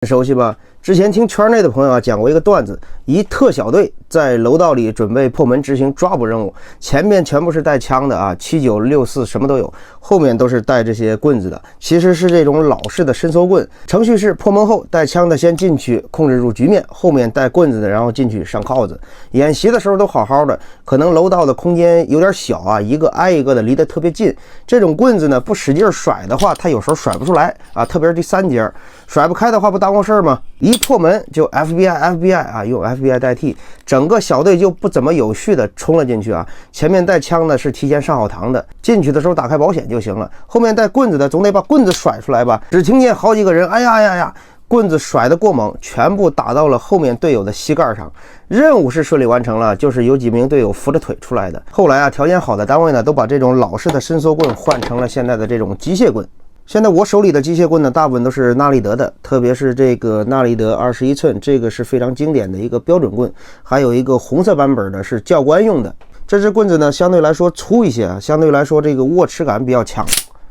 熟悉吧？之前听圈内的朋友讲过一个段子，一特小队在楼道里准备破门执行抓捕任务，前面全部是带枪的啊，7964什么都有，后面都是带这些棍子的，其实是这种老式的伸缩棍。程序是破门后带枪的先进去控制住局面，后面带棍子的然后进去上铐子。演习的时候都好好的，可能楼道的空间有点小啊，一个挨一个的离得特别近，这种棍子呢不使劲甩的话，它有时候甩不出来啊，特别是第三节甩不开的话，不耽误事儿吗？一破门就 FBI 啊，用 FBI 代替，整个小队就不怎么有序的冲了进去啊。前面带枪的是提前上好膛的，进去的时候打开保险就行了。后面带棍子的总得把棍子甩出来吧。只听见好几个人哎呀呀呀，棍子甩得过猛，全部打到了后面队友的膝盖上。任务是顺利完成了，就是有几名队友扶着腿出来的。后来啊，条件好的单位呢，都把这种老式的伸缩棍换成了现在的这种机械棍。现在我手里的机械棍呢，大部分都是纳利德的，特别是这个纳利德21寸，这个是非常经典的一个标准棍。还有一个红色版本的是教官用的。这支棍子呢，相对来说粗一些啊，相对来说这个握持感比较强，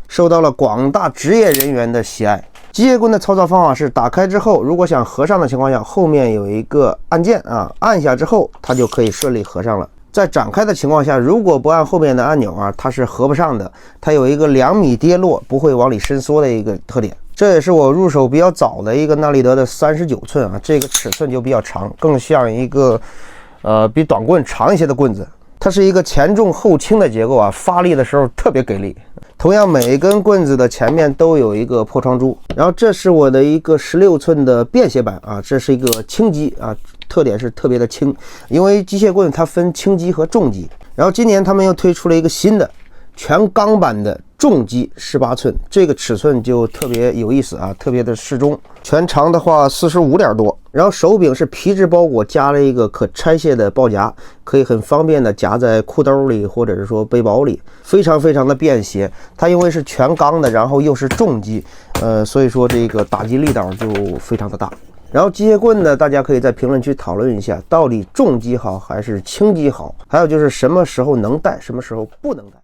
受到了广大职业人员的喜爱。机械棍的操作方法是，打开之后，如果想合上的情况下，后面有一个按键啊，按下之后它就可以顺利合上了。在展开的情况下，如果不按后面的按钮啊，它是合不上的。它有一个2米跌落，不会往里伸缩的一个特点。这也是我入手比较早的一个纳利德的39寸啊，这个尺寸就比较长，更像一个比短棍长一些的棍子。它是一个前重后轻的结构啊，发力的时候特别给力。同样，每一根棍子的前面都有一个破窗珠。然后这是我的一个16寸的便携版啊，这是一个轻机啊，特点是特别的轻，因为机械棍它分轻机和重机。然后今年他们又推出了一个新的全钢版的重机18寸，这个尺寸就特别有意思啊，特别的适中。全长的话45点多，然后手柄是皮质包裹，加了一个可拆卸的包夹，可以很方便的夹在裤兜里或者是说背包里，非常的便携。它因为是全钢的，然后又是重机，所以说这个打击力道就非常的大。然后机械棍呢，大家可以在评论区讨论一下，到底重机好还是轻机好？还有就是什么时候能带，什么时候不能带。